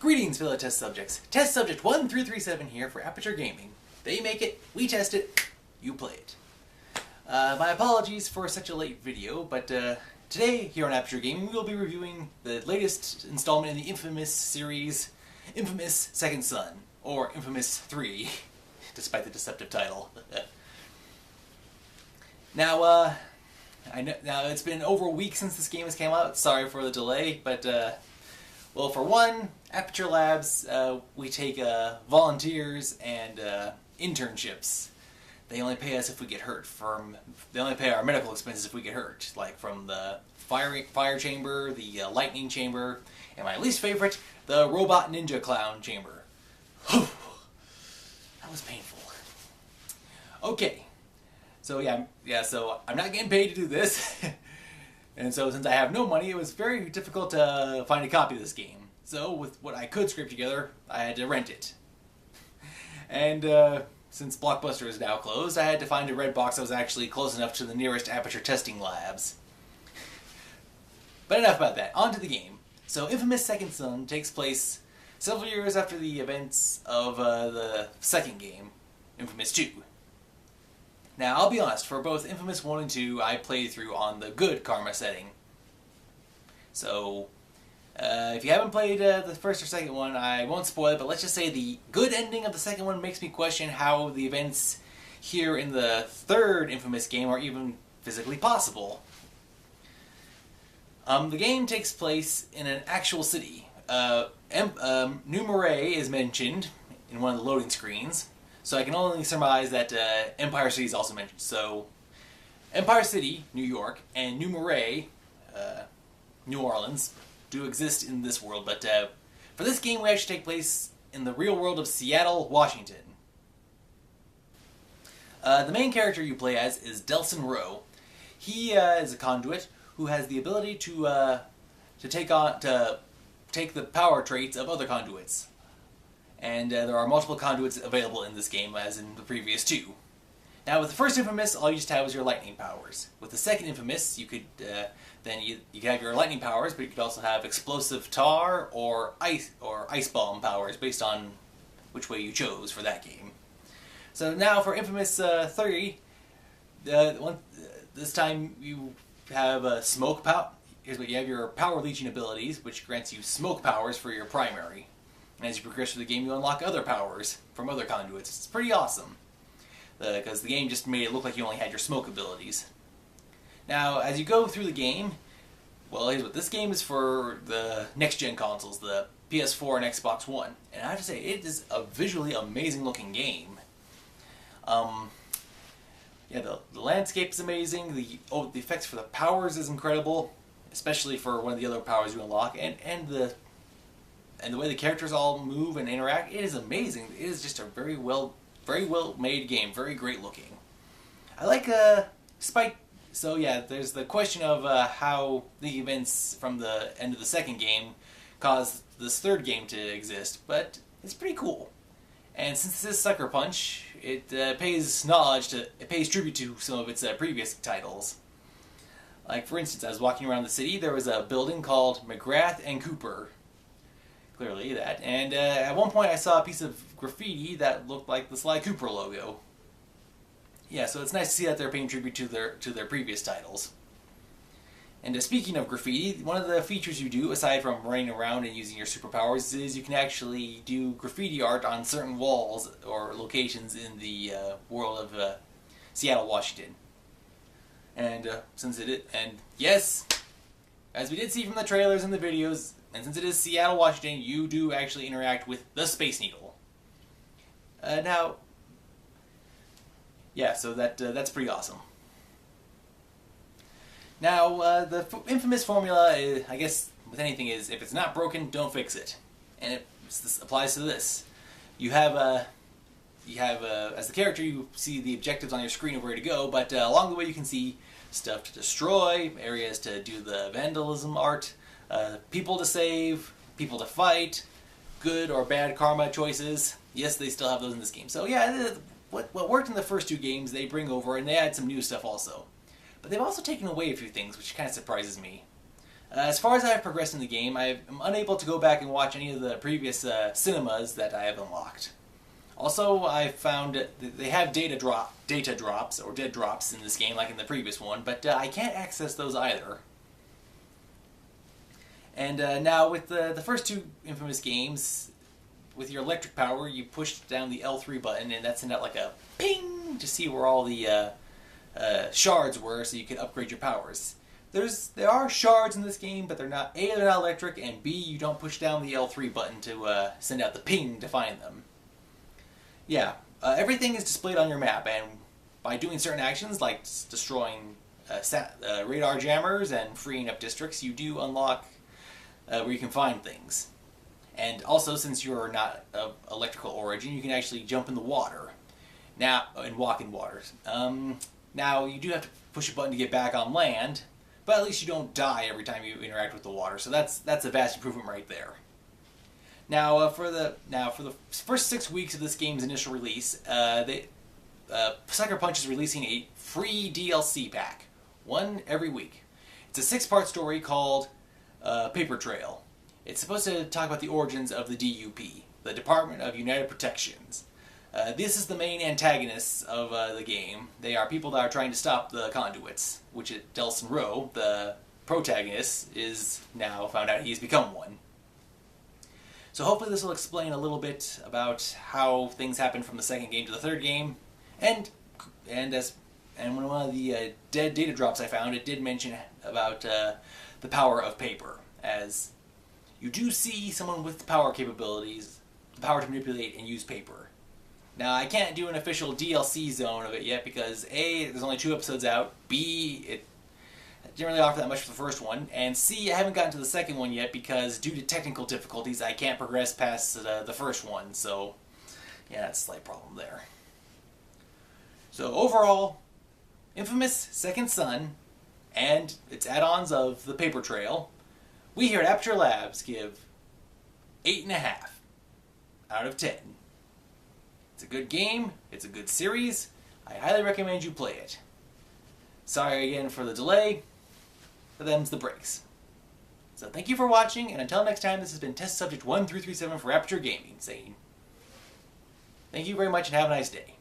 Greetings, fellow test subjects. Test subject 1337 here for Aperture Gaming. They make it, we test it, you play it. My apologies for such a late video, but today here on Aperture Gaming we will be reviewing the latest installment in the InFamous series, InFamous Second Son, or InFamous 3, despite the deceptive title. Now it's been over a week since this game has came out. Sorry for the delay, but well, for one, Aperture Labs, we take volunteers and internships. They only pay us if we get hurt. They only pay our medical expenses if we get hurt, like from the fire chamber, the lightning chamber, and my least favorite, the robot ninja clown chamber. That was painful. Okay, so so I'm not getting paid to do this. And so since I have no money, it was very difficult to find a copy of this game. So with what I could scrape together, I had to rent it. And since Blockbuster is now closed, I had to find a red box that was actually close enough to the nearest Aperture testing labs. But enough about that. On to the game. So InFamous Second Son takes place several years after the events of the second game, InFamous 2. Now, I'll be honest, for both InFamous 1 and 2, I played through on the good karma setting. So, if you haven't played the first or second one, I won't spoil it, but let's just say the good ending of the second one makes me question how the events here in the third InFamous game are even physically possible. The game takes place in an actual city. New Marais is mentioned in one of the loading screens. So I can only surmise that Empire City is also mentioned. So Empire City, New York, and New Marais, New Orleans, do exist in this world. But for this game, we actually take place in the real world of Seattle, Washington. The main character you play as is Delson Rowe. He is a conduit who has the ability to take the power traits of other conduits. And there are multiple conduits available in this game, as in the previous two. Now, with the first InFamous, all you just have was your lightning powers. With the second InFamous, you could you could have your lightning powers, but you could also have explosive tar or ice bomb powers, based on which way you chose for that game. So now for InFamous 3, this time you have smoke power. Here's what you have: your power leeching abilities, which grants you smoke powers for your primary. And as you progress through the game, you unlock other powers from other conduits. It's pretty awesome, because the game just made it look like you only had your smoke abilities. Now, as you go through the game, well, here's what this game is for the next-gen consoles, the PS4 and Xbox One. And I have to say, it is a visually amazing-looking game. The landscape is amazing. The effects for the powers is incredible, especially for one of the other powers you unlock, and the way the characters all move and interact, it is amazing. It is just a very well made game, very great looking. I like so yeah, there's the question of how the events from the end of the second game caused this third game to exist, but it's pretty cool. And since this is Sucker Punch, it pays tribute to some of its previous titles. Like, for instance, I was walking around the city, there was a building called McGrath and Cooper. Clearly that. And at one point I saw a piece of graffiti that looked like the Sly Cooper logo. Yeah, so it's nice to see that they're paying tribute to their previous titles. And speaking of graffiti, one of the features you do, aside from running around and using your superpowers, is you can actually do graffiti art on certain walls or locations in the world of Seattle, Washington. And yes, as we did see from the trailers and the videos, and since it is Seattle, Washington, you do actually interact with the Space Needle. So that's pretty awesome. Now, the InFamous formula, I guess, with anything is, if it's not broken, don't fix it. And this applies to this. You have as the character, you see the objectives on your screen of where to go, but along the way you can see stuff to destroy, areas to do the vandalism art, people to save, people to fight, good or bad karma choices. Yes, they still have those in this game. So yeah, what worked in the first two games, they bring over, and they add some new stuff also. But they've also taken away a few things, which kind of surprises me. As far as I have progressed in the game, I am unable to go back and watch any of the previous cinemas that I have unlocked. Also, I found that they have data drops or dead drops in this game, like in the previous one, but I can't access those either. And now with the first two Infamous games, with your electric power, you push down the L3 button, and that sent out like a ping to see where all the shards were, so you could upgrade your powers. There are shards in this game, but they're not electric, and B, you don't push down the L3 button to send out the ping to find them. Yeah, everything is displayed on your map, and by doing certain actions like destroying radar jammers and freeing up districts, you do unlock where you can find things. And also, since you're not of electrical origin, you can actually jump in the water now and walk in water. Now you do have to push a button to get back on land, but at least you don't die every time you interact with the water. So that's a vast improvement right there. Now for the first 6 weeks of this game's initial release, Sucker Punch is releasing a free DLC pack, one every week. It's a 6-part story called Paper Trail. It's supposed to talk about the origins of the DUP, the Department of United Protections. This is the main antagonists of the game. They are people that are trying to stop the conduits, which Delson Rowe, the protagonist, is now found out he's become one. So hopefully this will explain a little bit about how things happen from the second game to the third game, and one of the dead data drops I found, it did mention about the power of paper, as you do see someone with the power capabilities, the power to manipulate and use paper. Now, I can't do an official DLC zone of it yet because A, there's only 2 episodes out, B, it didn't really offer that much for the first one, and C, I haven't gotten to the second one yet because due to technical difficulties, I can't progress past the first one, so yeah, that's a slight problem there. So overall, Infamous Second Son and its add-ons of the Paper Trail, we here at Aperture Labs give 8.5 out of 10. It's a good game, it's a good series, I highly recommend you play it. Sorry again for the delay, but them's the breaks. So thank you for watching, and until next time, this has been Test Subject 1337 for Aperture Gaming, saying thank you very much and have a nice day.